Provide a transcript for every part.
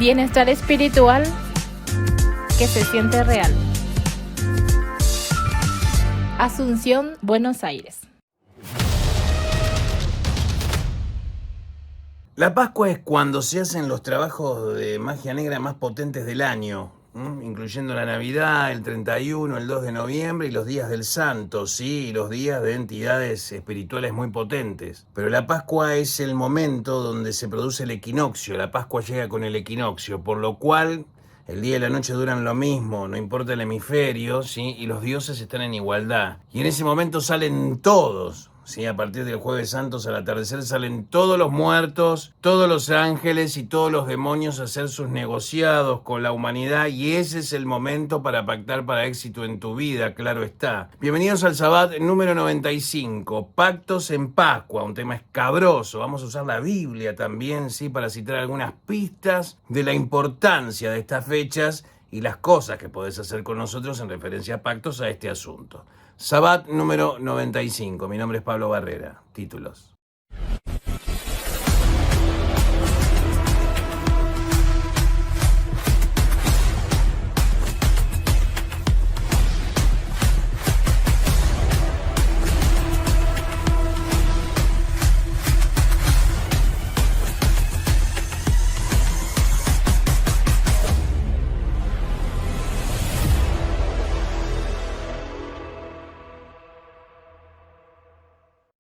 Bienestar espiritual que se siente real. Asunción, Buenos Aires. La Pascua es cuando se hacen los trabajos de magia negra más potentes del año, incluyendo la Navidad, el 31, el 2 de noviembre y los días del Santo, sí, y los días de entidades espirituales muy potentes. Pero la Pascua es el momento donde se produce el equinoccio. La Pascua llega con el equinoccio, por lo cual el día y la noche duran lo mismo, no importa el hemisferio, ¿sí? Y los dioses están en igualdad. Y en ese momento salen todos, ¿sí? A partir del Jueves Santos al atardecer salen todos los muertos, todos los ángeles y todos los demonios a hacer sus negociados con la humanidad, y ese es el momento para pactar para éxito en tu vida, claro está. Bienvenidos al Sabbat número 95, Pactos en Pascua, un tema escabroso. Vamos a usar la Biblia también, ¿sí? Para citar algunas pistas de la importancia de estas fechas y las cosas que podés hacer con nosotros en referencia a pactos a este asunto. Sabbat número 95. Mi nombre es Pablo Barrera. Títulos.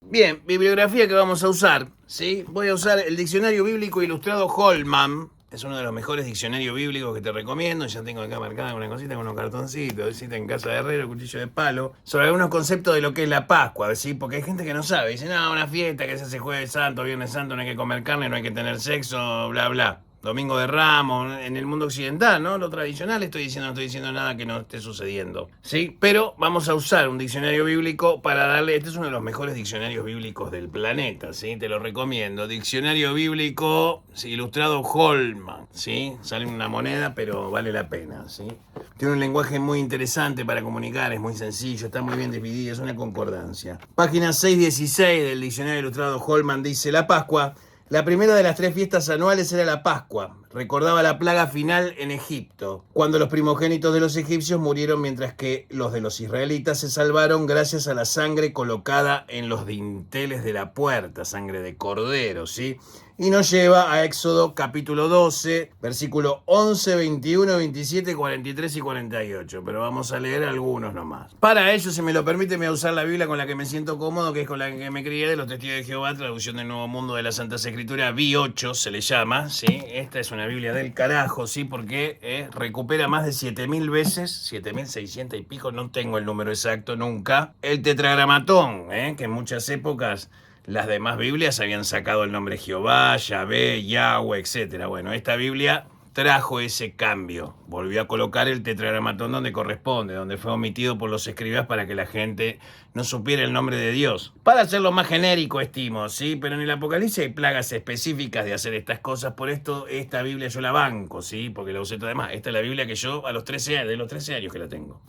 Bien, bibliografía que vamos a usar, ¿sí? Voy a usar el Diccionario Bíblico Ilustrado Holman. Es uno de los mejores diccionarios bíblicos que te recomiendo. Ya tengo acá marcada una cosita con unos cartoncitos, ¿sí? En casa de herrero, cuchillo de palo. Sobre algunos conceptos de lo que es la Pascua, ¿sí? Porque hay gente que no sabe. Dice, no, una fiesta que se hace Jueves Santo, Viernes Santo, no hay que comer carne, no hay que tener sexo, bla, bla. Domingo de Ramos, en el mundo occidental, ¿no? Lo tradicional, no estoy diciendo nada que no esté sucediendo, ¿sí? Pero vamos a usar un diccionario bíblico para darle... Este es uno de los mejores diccionarios bíblicos del planeta, ¿sí? Te lo recomiendo. Diccionario Bíblico, ¿sí? Ilustrado Holman, ¿sí? Sale una moneda, pero vale la pena, ¿sí? Tiene un lenguaje muy interesante para comunicar, es muy sencillo, está muy bien dividido, es una concordancia. Página 616 del Diccionario Ilustrado Holman dice: la Pascua, la primera de las 3 fiestas anuales, era la Pascua. Recordaba la plaga final en Egipto, cuando los primogénitos de los egipcios murieron mientras que los de los israelitas se salvaron gracias a la sangre colocada en los dinteles de la puerta, sangre de cordero, ¿sí? Y nos lleva a Éxodo capítulo 12, versículo 11, 21, 27, 43 y 48. Pero vamos a leer algunos nomás. Para ello, si me lo permite, me voy a usar la Biblia con la que me siento cómodo, que es con la que me crié, de los Testigos de Jehová, traducción del Nuevo Mundo de las Santas Escrituras, V8 se le llama, ¿sí? Esta es una Biblia del carajo, ¿sí? Porque recupera más de 7.000 veces, 7.600 y pico, no tengo el número exacto nunca, el tetragramatón, que en muchas épocas las demás Biblias habían sacado el nombre Jehová, Yahvé, Yahweh, etc. Bueno, esta Biblia trajo ese cambio. Volvió a colocar el tetragramatón donde corresponde, donde fue omitido por los escribas para que la gente no supiera el nombre de Dios. Para hacerlo más genérico, estimo, ¿sí? Pero en el Apocalipsis hay plagas específicas de hacer estas cosas. Por esto, esta Biblia yo la banco, ¿sí? Porque la usé toda demás. Esta es la Biblia que yo de los 13 años que la tengo,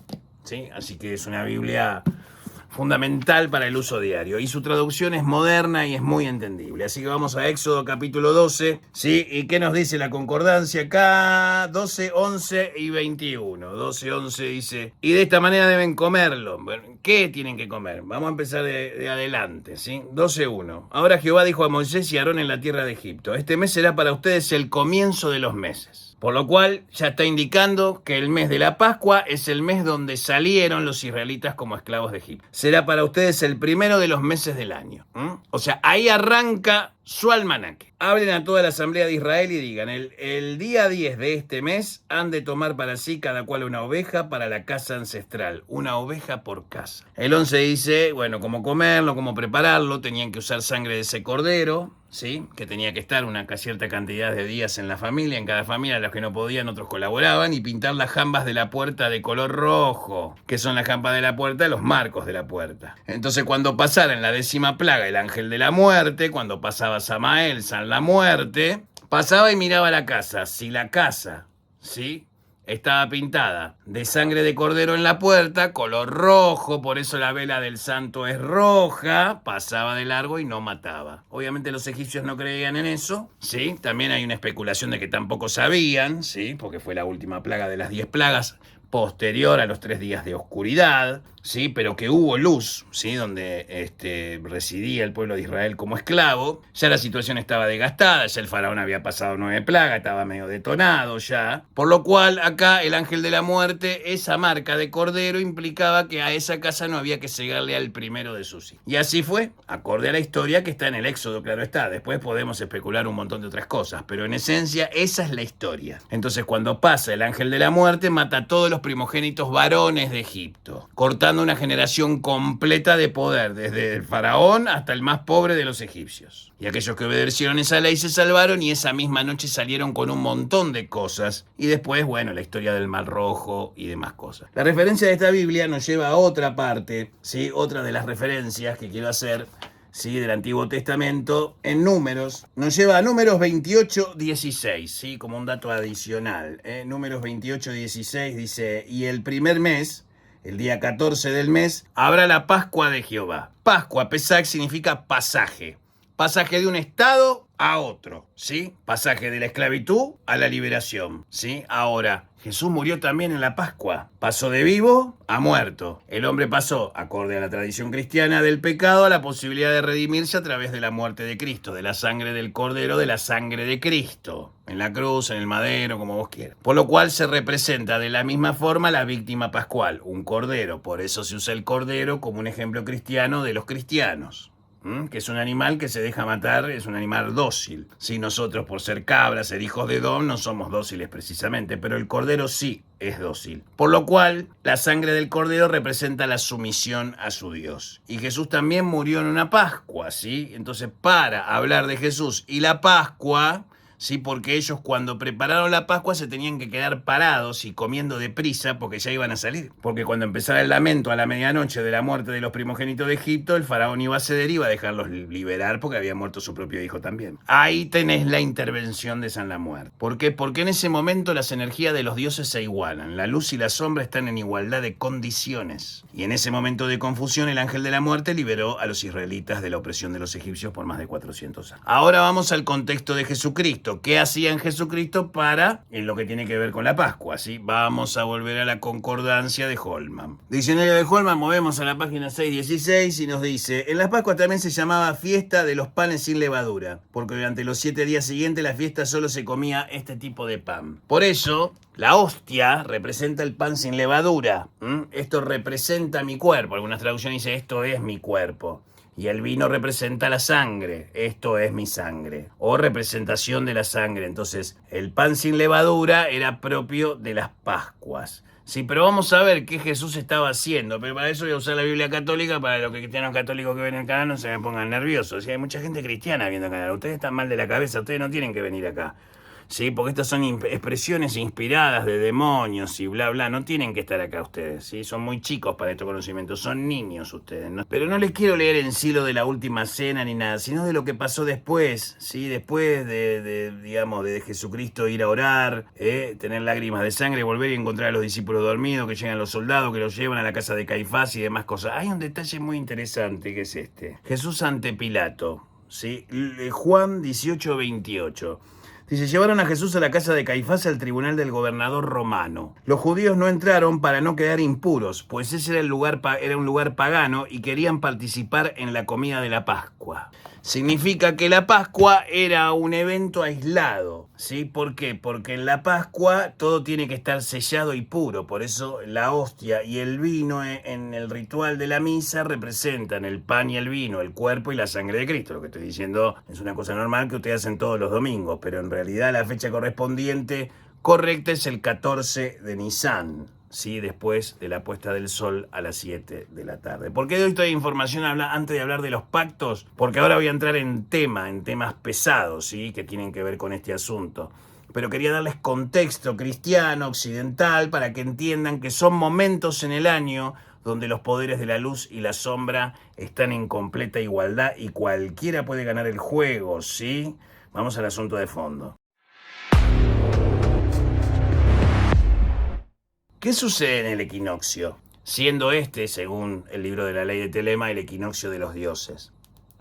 ¿sí? Así que es una Biblia fundamental para el uso diario, y su traducción es moderna y es muy entendible. Así que vamos a Éxodo capítulo 12, ¿sí? ¿Y qué nos dice la concordancia acá? 12, 11 y 21. 12, 11 dice: y de esta manera deben comerlo. Bueno, ¿qué tienen que comer? Vamos a empezar de adelante, ¿sí? 12, 1. Ahora Jehová dijo a Moisés y a Aarón en la tierra de Egipto: este mes será para ustedes el comienzo de los meses. Por lo cual ya está indicando que el mes de la Pascua es el mes donde salieron los israelitas como esclavos de Egipto. Será para ustedes el primero de los meses del año. O sea, ahí arranca su almanaque. Hablen a toda la asamblea de Israel y digan: el día 10 de este mes han de tomar para sí cada cual una oveja para la casa ancestral. Una oveja por casa. El 11 dice, bueno, cómo comerlo, cómo prepararlo. Tenían que usar sangre de ese cordero, ¿sí? Que tenía que estar una cierta cantidad de días en la familia. En cada familia, los que no podían, otros colaboraban. Y pintar las jambas de la puerta de color rojo, que son las jambas de la puerta, los marcos de la puerta. Entonces, cuando pasara en la 10ª plaga el ángel de la muerte, cuando pasaba Samael, San la muerte, pasaba y miraba la casa. Si la casa, ¿sí?, estaba pintada de sangre de cordero en la puerta, color rojo, por eso la vela del santo es roja, pasaba de largo y no mataba. Obviamente los egipcios no creían en eso, ¿sí? También hay una especulación de que tampoco sabían, ¿sí? Porque fue la última plaga de las 10 plagas, posterior a los 3 días de oscuridad, ¿sí? Pero que hubo luz, ¿sí? Donde residía el pueblo de Israel como esclavo. Ya la situación estaba desgastada, ya el faraón había pasado 9 plagas, estaba medio detonado ya. Por lo cual acá el ángel de la muerte, esa marca de cordero implicaba que a esa casa no había que cegarle al primero de sus hijos. Y así fue, acorde a la historia que está en el Éxodo, claro está. Después podemos especular un montón de otras cosas, pero en esencia esa es la historia. Entonces cuando pasa el ángel de la muerte, mata a todos los primogénitos varones de Egipto, cortando una generación completa de poder, desde el faraón hasta el más pobre de los egipcios. Y aquellos que obedecieron esa ley se salvaron y esa misma noche salieron con un montón de cosas. Y después, bueno, la historia del Mar Rojo y demás cosas. La referencia de esta Biblia nos lleva a otra parte, ¿sí? Otra de las referencias que quiero hacer, ¿sí? Del Antiguo Testamento, en Números, nos lleva a Números 28:16, ¿sí? Como un dato adicional. Números 28:16 dice, y el primer mes, el día 14 del mes, habrá la Pascua de Jehová. Pascua, Pesach, significa pasaje. Pasaje de un estado a otro, ¿sí? Pasaje de la esclavitud a la liberación, ¿sí? Ahora, Jesús murió también en la Pascua. Pasó de vivo a muerto. El hombre pasó, acorde a la tradición cristiana, del pecado a la posibilidad de redimirse a través de la muerte de Cristo, de la sangre del Cordero, de la sangre de Cristo. En la cruz, en el madero, como vos quieras. Por lo cual se representa de la misma forma la víctima pascual, un cordero. Por eso se usa el cordero como un ejemplo cristiano de los cristianos. Que es un animal que se deja matar, es un animal dócil. Si nosotros, por ser cabras, ser hijos de Edom, no somos dóciles precisamente, pero el cordero sí es dócil. Por lo cual, la sangre del cordero representa la sumisión a su Dios. Y Jesús también murió en una Pascua, ¿sí? Entonces, para hablar de Jesús y la Pascua, sí, porque ellos cuando prepararon la Pascua se tenían que quedar parados y comiendo deprisa porque ya iban a salir. Porque cuando empezara el lamento a la medianoche de la muerte de los primogénitos de Egipto, el faraón iba a ceder y iba a dejarlos liberar porque había muerto su propio hijo también. Ahí tenés la intervención de San la Muerte. ¿Por qué? Porque en ese momento las energías de los dioses se igualan. La luz y la sombra están en igualdad de condiciones. Y en ese momento de confusión el ángel de la muerte liberó a los israelitas de la opresión de los egipcios por más de 400 años. Ahora vamos al contexto de Jesucristo. ¿Qué hacía en Jesucristo en lo que tiene que ver con la Pascua? ¿Sí? Vamos a volver a la concordancia de Holman. Diccionario de Holman, movemos a la página 616 y nos dice, en la Pascua también se llamaba fiesta de los panes sin levadura, porque durante los 7 días siguientes la fiesta solo se comía este tipo de pan. Por eso, la hostia representa el pan sin levadura. Esto representa mi cuerpo. Algunas traducciones dicen, esto es mi cuerpo. Y el vino representa la sangre, esto es mi sangre, o representación de la sangre. Entonces, el pan sin levadura era propio de las Pascuas. Sí, pero vamos a ver qué Jesús estaba haciendo. Pero para eso voy a usar la Biblia católica para los cristianos católicos que ven el canal no se me pongan nerviosos. Hay mucha gente cristiana viendo el canal. Ustedes están mal de la cabeza, ustedes no tienen que venir acá. Sí, porque estas son expresiones inspiradas de demonios y bla bla, no tienen que estar acá ustedes, ¿sí? Son muy chicos para estos conocimientos, son niños ustedes, ¿no? Pero no les quiero leer en sí lo de la última cena ni nada, sino de lo que pasó después, ¿sí? Después de Jesucristo ir a orar, tener lágrimas de sangre, volver y encontrar a los discípulos dormidos, que llegan los soldados, que los llevan a la casa de Caifás y demás cosas. Hay un detalle muy interesante que es este. Jesús ante Pilato, ¿sí? Juan 18:28. Dice, llevaron a Jesús a la casa de Caifás al tribunal del gobernador romano. Los judíos no entraron para no quedar impuros, pues ese era un lugar pagano y querían participar en la comida de la Pascua. Significa que la Pascua era un evento aislado, ¿sí? ¿Por qué? Porque en la Pascua todo tiene que estar sellado y puro, por eso la hostia y el vino en el ritual de la misa representan el pan y el vino, el cuerpo y la sangre de Cristo. Lo que estoy diciendo es una cosa normal que ustedes hacen todos los domingos, pero en realidad la fecha correspondiente correcta es el 14 de Nisan. Sí, después de la puesta del sol a las 7 de la tarde. ¿Por qué doy esta información antes de hablar de los pactos? Porque ahora voy a entrar en temas pesados, ¿sí? Que tienen que ver con este asunto. Pero quería darles contexto cristiano, occidental, para que entiendan que son momentos en el año donde los poderes de la luz y la sombra están en completa igualdad y cualquiera puede ganar el juego, ¿sí? Vamos al asunto de fondo. ¿Qué sucede en el equinoccio? Siendo este, según el libro de la ley de Telema, el equinoccio de los dioses.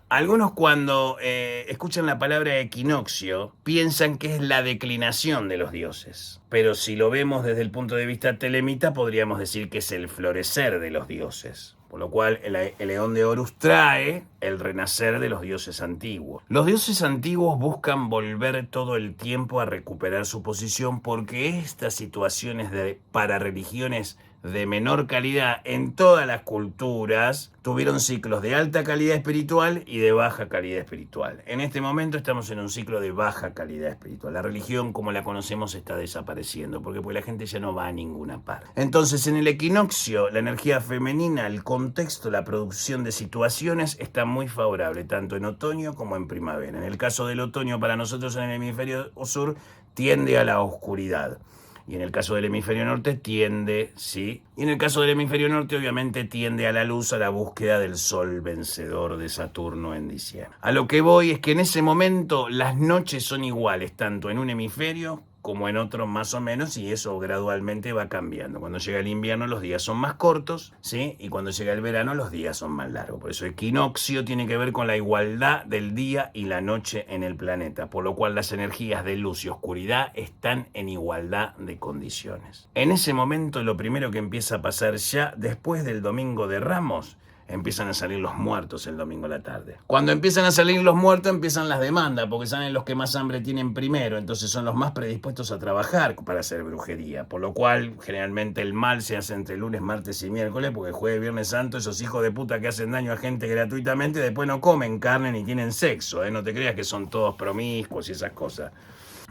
Algunos cuando escuchan la palabra equinoccio piensan que es la declinación de los dioses. Pero si lo vemos desde el punto de vista telemita, podríamos decir que es el florecer de los dioses. Por lo cual el León de Horus trae el renacer de los dioses antiguos. Los dioses antiguos buscan volver todo el tiempo a recuperar su posición porque estas situaciones para religiones de menor calidad en todas las culturas tuvieron ciclos de alta calidad espiritual y de baja calidad espiritual. En este momento estamos en un ciclo de baja calidad espiritual. La religión como la conocemos está desapareciendo porque la gente ya no va a ninguna parte. Entonces en el equinoccio la energía femenina, el contexto, la producción de situaciones está muy favorable tanto en otoño como en primavera. En el caso del otoño para nosotros en el hemisferio sur tiende a la oscuridad. Y en el caso del hemisferio norte tiende, sí. Y en el caso del hemisferio norte obviamente tiende a la luz, a la búsqueda del sol vencedor de Saturno en diciembre. A lo que voy es que en ese momento las noches son iguales, tanto en un hemisferio como en otro más o menos, y eso gradualmente va cambiando. Cuando llega el invierno los días son más cortos, ¿sí? Y cuando llega el verano los días son más largos. Por eso equinoccio tiene que ver con la igualdad del día y la noche en el planeta, por lo cual las energías de luz y oscuridad están en igualdad de condiciones. En ese momento lo primero que empieza a pasar ya después del Domingo de Ramos, empiezan a salir los muertos el domingo a la tarde. Cuando empiezan a salir los muertos empiezan las demandas, porque saben los que más hambre tienen primero, entonces son los más predispuestos a trabajar para hacer brujería, por lo cual generalmente el mal se hace entre lunes, martes y miércoles, porque jueves, viernes santo, esos hijos de puta que hacen daño a gente gratuitamente, después no comen carne ni tienen sexo, no te creas que son todos promiscuos y esas cosas.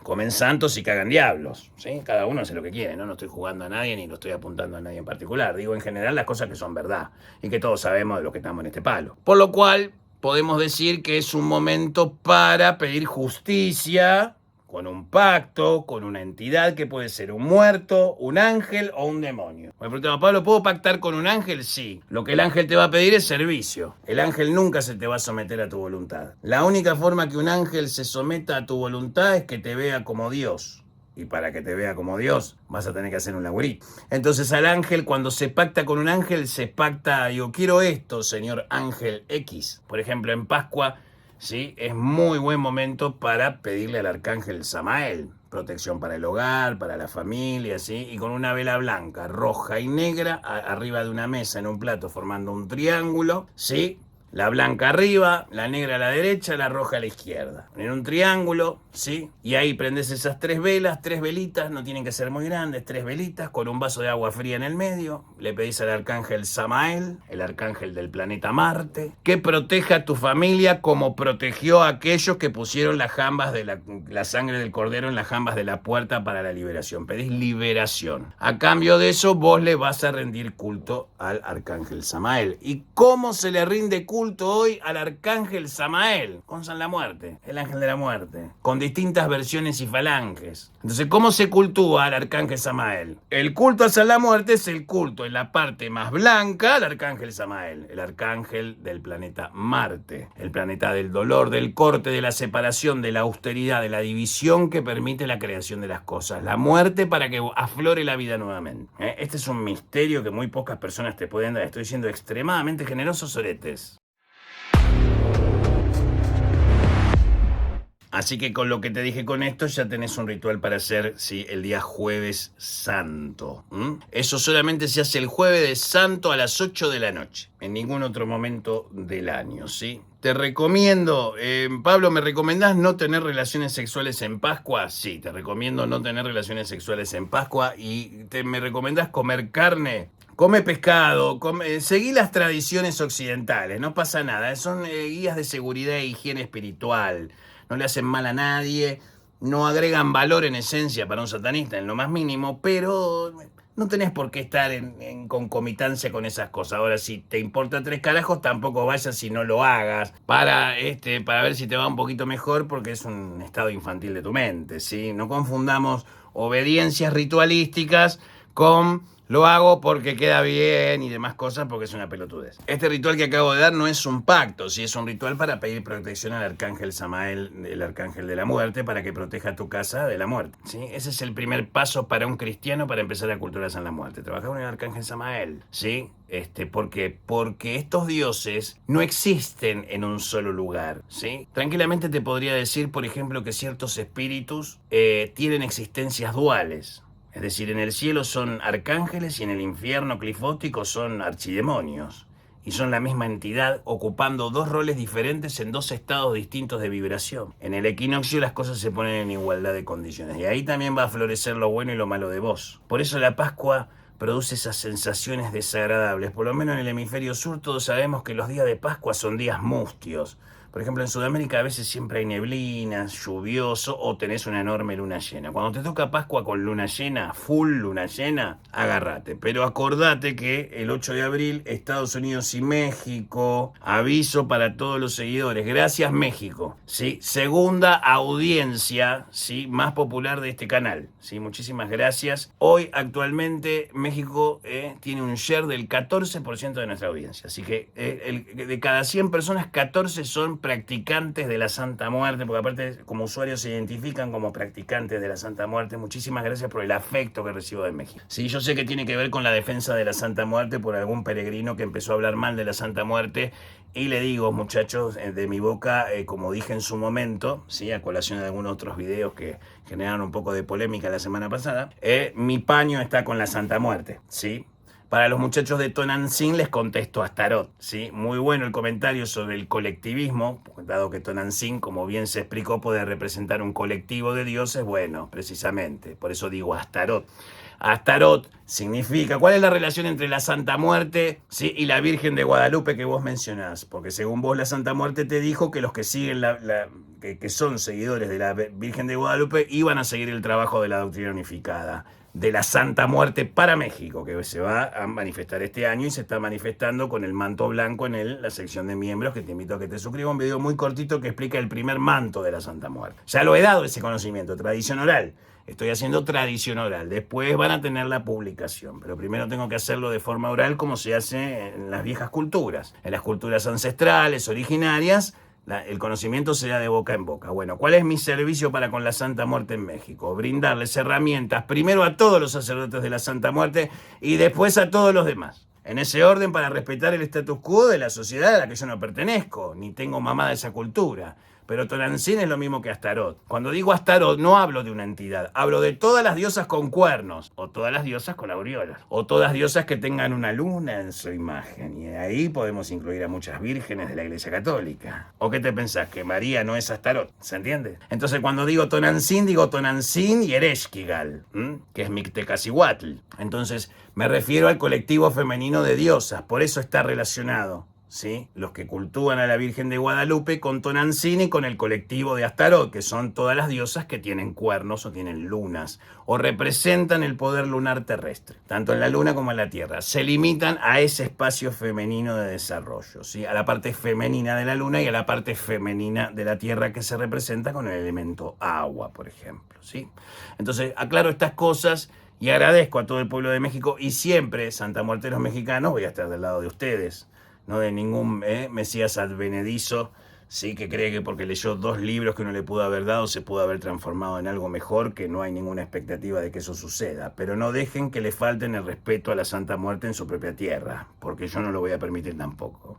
Comen santos y cagan diablos, ¿sí? Cada uno hace lo que quiere, ¿no? No estoy jugando a nadie ni lo estoy apuntando a nadie en particular. Digo en general las cosas que son verdad y que todos sabemos de lo que estamos en este palo. Por lo cual podemos decir que es un momento para pedir justicia con un pacto, con una entidad que puede ser un muerto, un ángel o un demonio. Me preguntaba, Pablo, ¿puedo pactar con un ángel? Sí. Lo que el ángel te va a pedir es servicio. El ángel nunca se te va a someter a tu voluntad. La única forma que un ángel se someta a tu voluntad es que te vea como Dios. Y para que te vea como Dios, vas a tener que hacer un laburito. Entonces al ángel, cuando se pacta con un ángel, se pacta, digo, quiero esto, señor ángel X. Por ejemplo, en Pascua, ¿sí? Es muy buen momento para pedirle al arcángel Samael protección para el hogar, para la familia, ¿sí? Y con una vela blanca, roja y negra arriba de una mesa en un plato formando un triángulo, ¿sí? La blanca arriba, la negra a la derecha, la roja a la izquierda. En un triángulo, ¿sí? Y ahí prendes esas 3 velas, 3 velitas, no tienen que ser muy grandes, 3 velitas, con un vaso de agua fría en el medio. Le pedís al arcángel Samael, el arcángel del planeta Marte, que proteja a tu familia como protegió a aquellos que pusieron las jambas de la sangre del cordero en las jambas de la puerta para la liberación. Pedís liberación. A cambio de eso, vos le vas a rendir culto al arcángel Samael. ¿Y cómo se le rinde culto hoy al arcángel Samael? Con San la Muerte, el ángel de la muerte, con distintas versiones y falanges. Entonces, ¿cómo se cultúa al arcángel Samael? El culto a San la Muerte es el culto en la parte más blanca al arcángel Samael, el arcángel del planeta Marte, el planeta del dolor, del corte, de la separación, de la austeridad, de la división que permite la creación de las cosas, la muerte para que aflore la vida nuevamente. Este es un misterio que muy pocas personas te pueden dar. Estoy siendo extremadamente generoso, soretes. Así que con lo que te dije con esto ya tenés un ritual para hacer, ¿sí? El día jueves santo. Eso solamente se hace el jueves santo a las 8 de la noche, en ningún otro momento del año, ¿sí? Te recomiendo, Pablo, ¿me recomendás no tener relaciones sexuales en Pascua? Sí, te recomiendo no tener relaciones sexuales en Pascua. ¿Y me recomendás comer carne? Come pescado, seguí las tradiciones occidentales, no pasa nada. Son guías de seguridad e higiene espiritual. No le hacen mal a nadie, no agregan valor en esencia para un satanista en lo más mínimo, pero no tenés por qué estar en concomitancia con esas cosas. Ahora, si te importa 3 carajos, tampoco vayas y no lo hagas para ver si te va un poquito mejor, porque es un estado infantil de tu mente, ¿sí? No confundamos obediencias ritualísticas lo hago porque queda bien y demás cosas, porque es una pelotudez. Este ritual que acabo de dar no es un pacto, sí es un ritual para pedir protección al arcángel Samael, el arcángel de la muerte, para que proteja tu casa de la muerte, ¿sí? Ese es el primer paso para un cristiano para empezar a culturas en la muerte. Trabajar con el arcángel Samael, ¿sí? Porque estos dioses no existen en un solo lugar, ¿sí? Tranquilamente te podría decir, por ejemplo, que ciertos espíritus tienen existencias duales. Es decir, en el cielo son arcángeles y en el infierno clifótico son archidemonios. Y son la misma entidad ocupando dos roles diferentes en dos estados distintos de vibración. En el equinoccio las cosas se ponen en igualdad de condiciones. Y ahí también va a florecer lo bueno y lo malo de vos. Por eso la Pascua produce esas sensaciones desagradables. Por lo menos en el hemisferio sur todos sabemos que los días de Pascua son días mustios. Por ejemplo, en Sudamérica a veces siempre hay neblinas, lluvioso o tenés una enorme luna llena. Cuando te toca Pascua con luna llena, full luna llena, agárrate. Pero acordate que el 8 de abril, Estados Unidos y México, aviso para todos los seguidores. Gracias, México. ¿Sí? Segunda audiencia, ¿sí?, más popular de este canal. ¿Sí? Muchísimas gracias. Hoy, actualmente, México tiene un share del 14% de nuestra audiencia. Así que de cada 100 personas, 14 son practicantes de la Santa Muerte, porque aparte como usuarios se identifican como practicantes de la Santa Muerte. Muchísimas gracias por el afecto que recibo de México. Sí, yo sé que tiene que ver con la defensa de la Santa Muerte por algún peregrino que empezó a hablar mal de la Santa Muerte, y le digo, muchachos, de mi boca, como dije en su momento, ¿sí?, a colación de algunos otros videos que generaron un poco de polémica la semana pasada, mi paño está con la Santa Muerte, ¿sí? Para los muchachos de Tonantzin les contesto Astarot, ¿sí? Muy bueno el comentario sobre el colectivismo, dado que Tonantzin, como bien se explicó, puede representar un colectivo de dioses. Bueno, precisamente, por eso digo Astarot. Astarot significa, ¿cuál es la relación entre la Santa Muerte, ¿sí?, y la Virgen de Guadalupe que vos mencionás? Porque según vos la Santa Muerte te dijo que los que siguen que son seguidores de la Virgen de Guadalupe iban a seguir el trabajo de la doctrina unificada de la Santa Muerte para México, que se va a manifestar este año y se está manifestando con el manto blanco en la sección de miembros, que te invito a que te suscribas. Un video muy cortito que explica el primer manto de la Santa Muerte. Ya lo he dado ese conocimiento, tradición oral. Estoy haciendo tradición oral. Después van a tener la publicación, pero primero tengo que hacerlo de forma oral, como se hace en las viejas culturas, en las culturas ancestrales, originarias. El conocimiento se da de boca en boca. Bueno, ¿cuál es mi servicio para con la Santa Muerte en México? Brindarles herramientas primero a todos los sacerdotes de la Santa Muerte y después a todos los demás. En ese orden, para respetar el status quo de la sociedad a la que yo no pertenezco, ni tengo mamá de esa cultura. Pero Tonantzin es lo mismo que Astarot. Cuando digo Astarot no hablo de una entidad, hablo de todas las diosas con cuernos, o todas las diosas con aureolas, o todas diosas que tengan una luna en su imagen. Y ahí podemos incluir a muchas vírgenes de la Iglesia Católica. ¿O qué te pensás? ¿Que María no es Astarot? ¿Se entiende? Entonces cuando digo Tonantzin y Ereshkigal, que es Mictecacihuatl. Entonces me refiero al colectivo femenino de diosas, por eso está relacionado, ¿sí?, los que cultúan a la Virgen de Guadalupe con Tonantzin y con el colectivo de Astarot, que son todas las diosas que tienen cuernos o tienen lunas, o representan el poder lunar terrestre, tanto en la luna como en la tierra. Se limitan a ese espacio femenino de desarrollo, ¿sí?, a la parte femenina de la luna y a la parte femenina de la tierra, que se representa con el elemento agua, por ejemplo, ¿sí? Entonces, aclaro estas cosas y agradezco a todo el pueblo de México, y siempre, Santa Muerteros mexicanos, voy a estar del lado de ustedes. No de ningún mesías advenedizo, sí, que cree que porque leyó 2 libros que no le pudo haber dado se pudo haber transformado en algo mejor, que no hay ninguna expectativa de que eso suceda. Pero no dejen que le falten el respeto a la Santa Muerte en su propia tierra, porque yo no lo voy a permitir tampoco.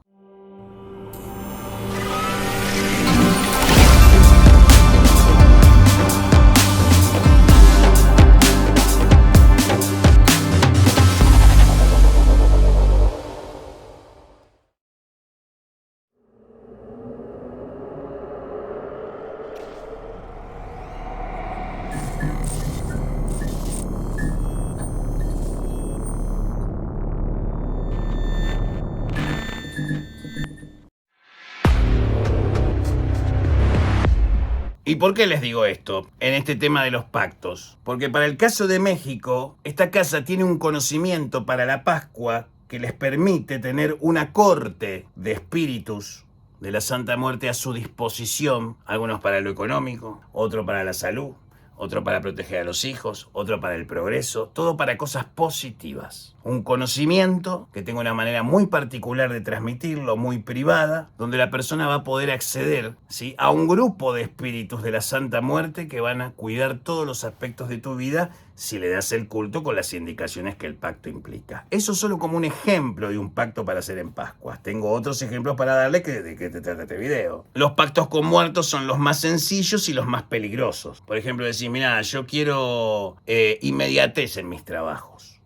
¿Y por qué les digo esto en este tema de los pactos? Porque para el caso de México, esta casa tiene un conocimiento para la Pascua que les permite tener una corte de espíritus de la Santa Muerte a su disposición, algunos para lo económico, otros para la salud, otro para proteger a los hijos, otro para el progreso, todo para cosas positivas. Un conocimiento que tenga una manera muy particular de transmitirlo, muy privada, donde la persona va a poder acceder, ¿sí?, a un grupo de espíritus de la Santa Muerte que van a cuidar todos los aspectos de tu vida si le das el culto con las indicaciones que el pacto implica. Eso solo como un ejemplo de un pacto para hacer en Pascuas. Tengo otros ejemplos para darle de que te trata este video. Los pactos con muertos son los más sencillos y los más peligrosos. Por ejemplo, decir, mira, yo quiero inmediatez en mis trabajos.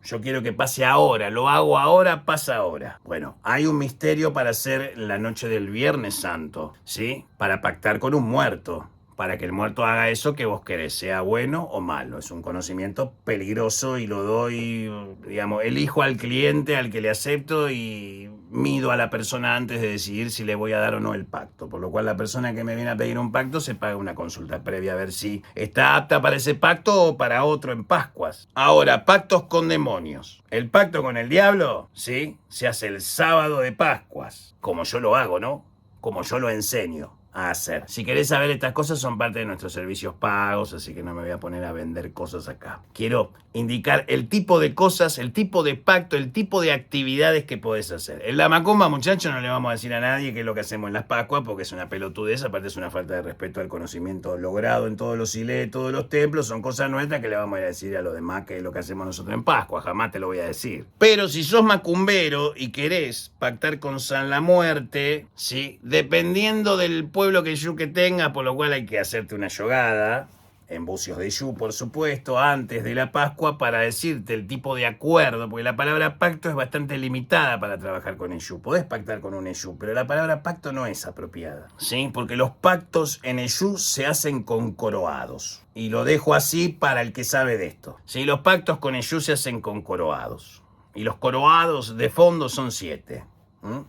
Yo quiero que pase ahora, lo hago ahora, pasa ahora. Bueno, hay un misterio para hacer la noche del Viernes Santo, ¿sí? Para pactar con un muerto, para que el muerto haga eso que vos querés, sea bueno o malo. Es un conocimiento peligroso y lo doy, digamos, elijo al cliente al que le acepto y mido a la persona antes de decidir si le voy a dar o no el pacto. Por lo cual la persona que me viene a pedir un pacto se paga una consulta previa a ver si está apta para ese pacto o para otro en Pascuas. Ahora, pactos con demonios. El pacto con el diablo, ¿sí?, se hace el sábado de Pascuas, como yo lo hago, ¿no? Como yo lo enseño a hacer. Si querés saber estas cosas, son parte de nuestros servicios pagos, así que no me voy a poner a vender cosas acá. Quiero indicar el tipo de cosas, el tipo de pacto, el tipo de actividades que podés hacer. En la macumba, muchachos, no le vamos a decir a nadie qué es lo que hacemos en las Pascuas, porque es una pelotudez, aparte es una falta de respeto al conocimiento logrado en todos los iles, todos los templos, son cosas nuestras que le vamos a ir a decir a los demás que es lo que hacemos nosotros en Pascua, jamás te lo voy a decir. Pero si sos macumbero y querés pactar con San la Muerte, ¿sí?, dependiendo del pueblo que tenga, por lo cual hay que hacerte una yogada en bucios de Yu, por supuesto, antes de la Pascua para decirte el tipo de acuerdo, porque la palabra pacto es bastante limitada para trabajar con Yu. Podés pactar con un Yu, pero la palabra pacto no es apropiada, ¿sí? Porque los pactos en Yu se hacen con coroados. Y lo dejo así para el que sabe de esto. ¿Sí? Los pactos con Yu se hacen con coroados. Y los coroados de fondo son 7.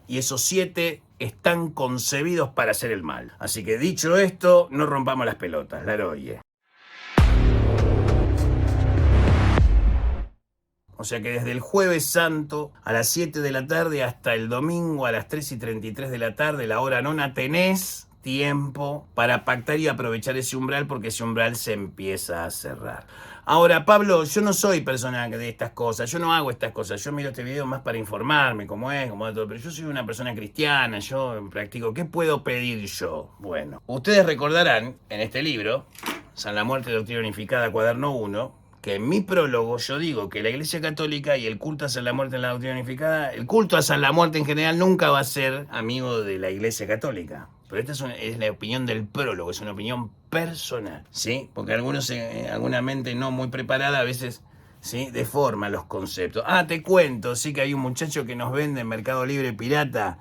Y esos 7 están concebidos para hacer el mal. Así que dicho esto, no rompamos las pelotas, la oye. O sea que desde el Jueves Santo a las 7 de la tarde hasta el domingo a las 3:33 de la tarde, la hora nona, tenés tiempo para pactar y aprovechar ese umbral, porque ese umbral se empieza a cerrar. Ahora, Pablo, yo no soy persona de estas cosas, yo no hago estas cosas, yo miro este video más para informarme cómo es todo, pero yo soy una persona cristiana, yo practico, ¿qué puedo pedir yo? Bueno, ustedes recordarán en este libro, San la Muerte, Doctrina Unificada, cuaderno 1, que en mi prólogo yo digo que la Iglesia Católica y el culto a San la Muerte en la Doctrina Unificada, el culto a San la Muerte en general nunca va a ser amigo de la Iglesia Católica. Pero esta es la opinión del prólogo, es una opinión personal, ¿sí? Porque alguna mente no muy preparada a veces, ¿sí?, deforma los conceptos. Te cuento, sí, que hay un muchacho que nos vende en Mercado Libre pirata,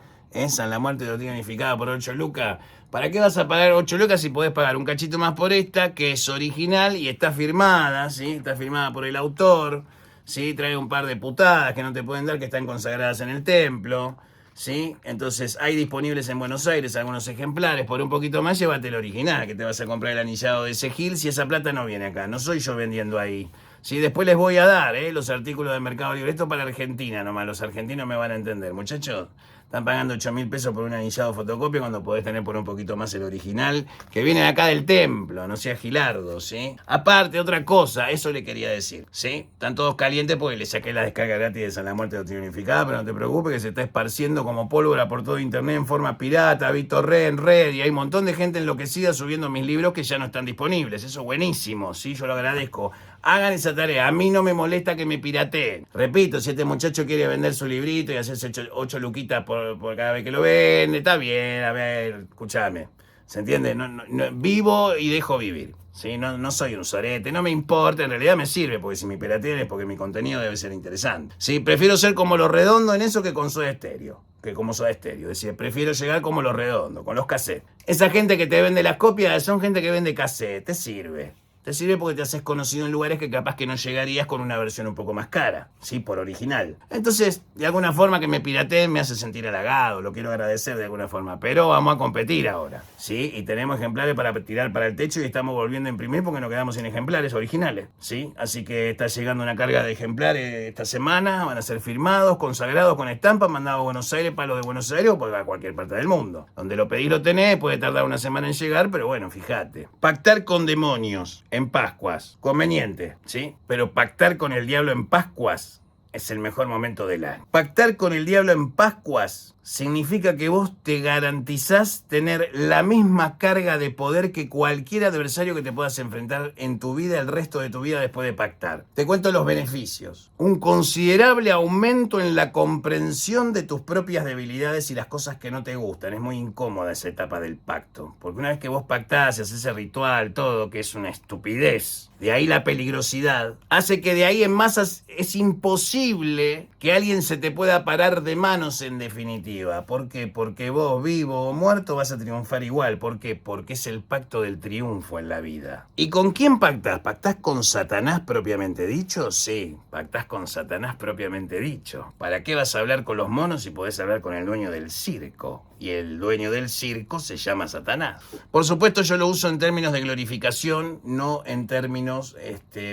San la Muerte, Doctrina Unificada, por 8 lucas. ¿Para qué vas a pagar 8 lucas si podés pagar un cachito más por esta, que es original y está firmada, ¿sí? Está firmada por el autor, ¿sí? Trae un par de putadas que no te pueden dar, que están consagradas en el templo, ¿sí? Entonces hay disponibles en Buenos Aires algunos ejemplares. Por un poquito más, llévate el original, que te vas a comprar el anillado de Segil si esa plata no viene acá. No soy yo vendiendo ahí. Sí, después les voy a dar los artículos de Mercado Libre. Esto para Argentina nomás, los argentinos me van a entender. Muchachos, están pagando 8.000 pesos por un anillado fotocopia cuando podés tener por un poquito más el original, que viene de acá del templo, no sea Gilardo, ¿sí? Aparte, otra cosa, eso le quería decir, ¿sí? Están todos calientes porque le saqué la descarga gratis de San la Muerte Doctrina Unificada, pero no te preocupes que se está esparciendo como pólvora por todo internet en forma pirata, BitTorrent, en red, y hay un montón de gente enloquecida subiendo mis libros que ya no están disponibles. Eso es buenísimo, ¿sí? Yo lo agradezco. Hagan esa tarea, a mí no me molesta que me pirateen. Repito, si este muchacho quiere vender su librito y hacerse 8 luquitas por cada vez que lo vende, está bien, a ver, escúchame. ¿Se entiende? No, vivo y dejo vivir. ¿Sí? No soy un sorete, no me importa, en realidad me sirve, porque si me piratean es porque mi contenido debe ser interesante. ¿Sí? Prefiero ser como Los Redondos en eso que con Soda Stereo. Que como Soda Stereo. Es decir, prefiero llegar como Los Redondos, con los cassettes. Esa gente que te vende las copias son gente que vende cassette, te sirve. Te sirve porque te haces conocido en lugares que capaz que no llegarías con una versión un poco más cara, ¿sí? Por original. Entonces, de alguna forma que me pirateen me hace sentir halagado, lo quiero agradecer de alguna forma. Pero vamos a competir ahora, ¿sí? Y tenemos ejemplares para tirar para el techo y estamos volviendo a imprimir porque nos quedamos sin ejemplares originales, ¿sí? Así que está llegando una carga de ejemplares esta semana, van a ser firmados, consagrados con estampa, mandados a Buenos Aires para los de Buenos Aires o para cualquier parte del mundo. Donde lo pedís lo tenés, puede tardar una semana en llegar, pero bueno, fíjate. Pactar con demonios. en Pascuas, conveniente, ¿sí? Pero pactar con el diablo en Pascuas es el mejor momento del año. Pactar con el diablo en Pascuas significa que vos te garantizás tener la misma carga de poder que cualquier adversario que te puedas enfrentar en tu vida el resto de tu vida después de pactar. Te cuento los beneficios. Un considerable aumento en la comprensión de tus propias debilidades y las cosas que no te gustan. Es muy incómoda esa etapa del pacto. Porque una vez que vos pactás y haces ese ritual, todo, que es una estupidez, de ahí la peligrosidad, hace que de ahí en más es imposible que alguien se te pueda parar de manos en definitiva. ¿Por qué? Porque vos, vivo o muerto, vas a triunfar igual. ¿Por qué? Porque es el pacto del triunfo en la vida. ¿Y con quién pactás? ¿Pactás con Satanás propiamente dicho? Sí, pactás con Satanás propiamente dicho. ¿Para qué vas a hablar con los monos si podés hablar con el dueño del circo? Y el dueño del circo se llama Satanás. Por supuesto, yo lo uso en términos de glorificación, no en términos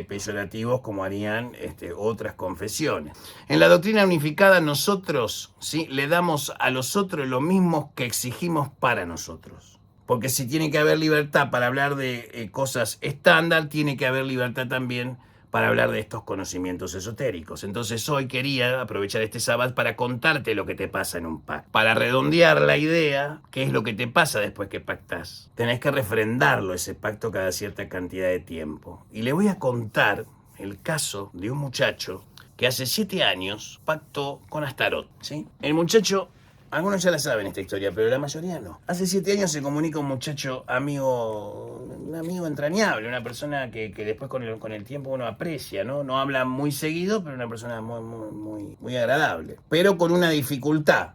peyorativos como harían otras confesiones. En la doctrina unificada nosotros, ¿sí?, le damos a los otros lo mismo que exigimos para nosotros. Porque si tiene que haber libertad para hablar de cosas estándar, tiene que haber libertad también para hablar de estos conocimientos esotéricos. Entonces hoy quería aprovechar este sábado para contarte lo que te pasa en un pacto. Para redondear la idea, ¿qué es lo que te pasa después que pactás? Tenés que refrendarlo, ese pacto, cada cierta cantidad de tiempo. Y le voy a contar el caso de un muchacho que hace 7 años pactó con Astarot, ¿sí? El muchacho, algunos ya la saben esta historia, pero la mayoría no. Hace 7 años se comunica un muchacho un amigo entrañable, una persona que después con el tiempo uno aprecia, ¿no? No habla muy seguido, pero una persona muy agradable. Pero con una dificultad,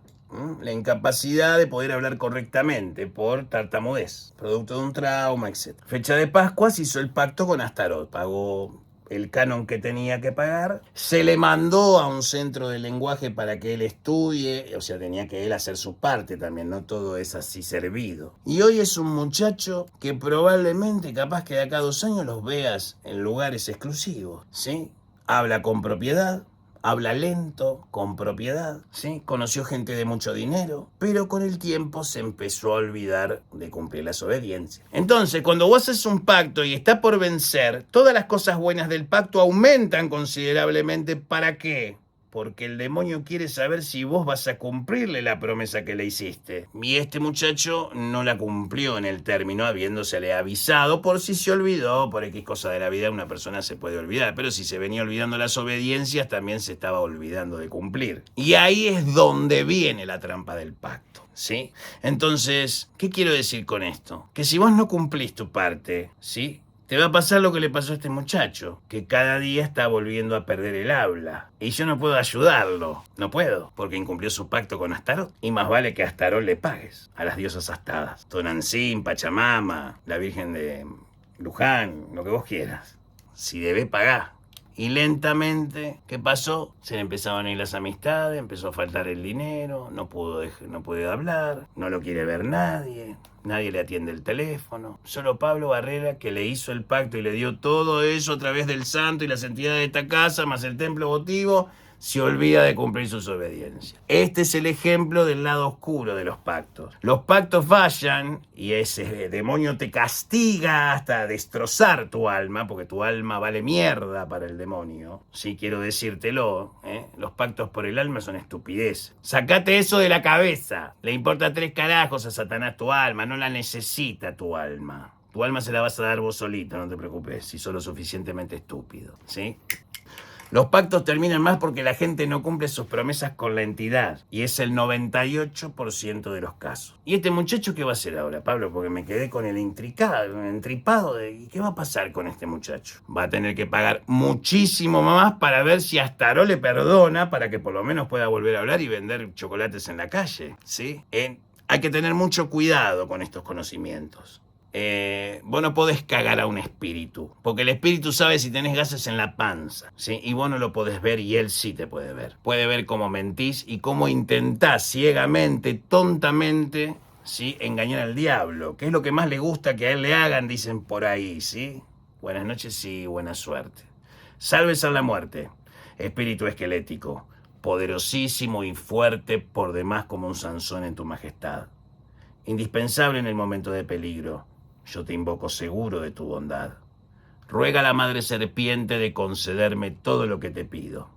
la incapacidad de poder hablar correctamente por tartamudez, producto de un trauma, etc. Fecha de Pascuas, hizo el pacto con Astarot, pagó el canon que tenía que pagar, se le mandó a un centro de lenguaje para que él estudie, o sea, tenía que él hacer su parte también, no todo es así servido. Y hoy es un muchacho que probablemente, capaz que de acá a 2 años los veas en lugares exclusivos, ¿sí? Habla con propiedad, habla lento, con propiedad, ¿sí? Conoció gente de mucho dinero, pero con el tiempo se empezó a olvidar de cumplir las obediencias. Entonces, cuando vos haces un pacto y está por vencer, todas las cosas buenas del pacto aumentan considerablemente. ¿Para qué? Porque el demonio quiere saber si vos vas a cumplirle la promesa que le hiciste. Y este muchacho no la cumplió en el término, habiéndosele avisado. Por si se olvidó, por X cosa de la vida, una persona se puede olvidar. Pero si se venía olvidando las obediencias, también se estaba olvidando de cumplir. Y ahí es donde viene la trampa del pacto, ¿sí? Entonces, ¿qué quiero decir con esto? Que si vos no cumplís tu parte, ¿sí?, te va a pasar lo que le pasó a este muchacho, que cada día está volviendo a perder el habla. Y yo no puedo ayudarlo, no puedo, porque incumplió su pacto con Astarot. Y más vale que a Astarot le pagues, a las diosas astadas. Tonantzin, Pachamama, la Virgen de Luján, lo que vos quieras. Si debe, pagá. Y lentamente, ¿qué pasó? Se le empezaron a ir las amistades, empezó a faltar el dinero, no puede hablar, no lo quiere ver nadie le atiende el teléfono. Solo Pablo Barrera, que le hizo el pacto y le dio todo eso a través del santo y las entidades de esta casa, más el templo votivo, se olvida de cumplir sus obediencias. Este es el ejemplo del lado oscuro de los pactos. Los pactos fallan y ese demonio te castiga hasta destrozar tu alma, porque tu alma vale mierda para el demonio. Sí, quiero decírtelo, ¿eh? Los pactos por el alma son estupidez. Sacate eso de la cabeza. Le importa 3 carajos a Satanás tu alma, no la necesita tu alma. Tu alma se la vas a dar vos solito, no te preocupes, si sos lo suficientemente estúpido, ¿sí? Los pactos terminan más porque la gente no cumple sus promesas con la entidad. Y es el 98% de los casos. ¿Y este muchacho qué va a hacer ahora, Pablo? Porque me quedé con el entripado de ¿y qué va a pasar con este muchacho? Va a tener que pagar muchísimo más para ver si Astarot le perdona, para que por lo menos pueda volver a hablar y vender chocolates en la calle, ¿sí? Hay que tener mucho cuidado con estos conocimientos. Vos no podés cagar a un espíritu, porque el espíritu sabe si tenés gases en la panza, ¿sí? Y vos no lo podés ver y él sí te puede ver. Puede ver cómo mentís y cómo intentás ciegamente, tontamente, ¿sí?, engañar al diablo, que es lo que más le gusta que a él le hagan, dicen por ahí, ¿sí? Buenas noches y buena suerte. Salves a la muerte, espíritu esquelético, poderosísimo y fuerte por demás como un Sansón en tu majestad. Indispensable en el momento de peligro. Yo te invoco seguro de tu bondad. ruega a la madre serpiente de concederme todo lo que te pido,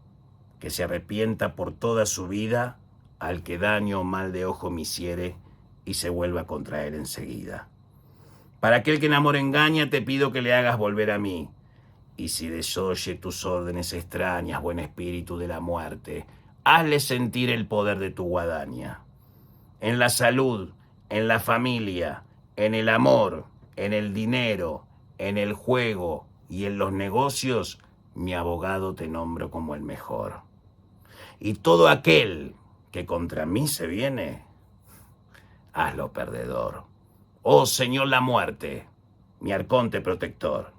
que se arrepienta por toda su vida al que daño o mal de ojo me hiciere y se vuelva contra él enseguida. Para aquel que en amor engaña, te pido que le hagas volver a mí, y si desoye tus órdenes extrañas, buen espíritu de la muerte, hazle sentir el poder de tu guadaña. En la salud, en la familia, en el amor, en el dinero, en el juego y en los negocios, mi abogado te nombro como el mejor. Y todo aquel que contra mí se viene, hazlo perdedor. Oh Señor la muerte, mi arconte protector.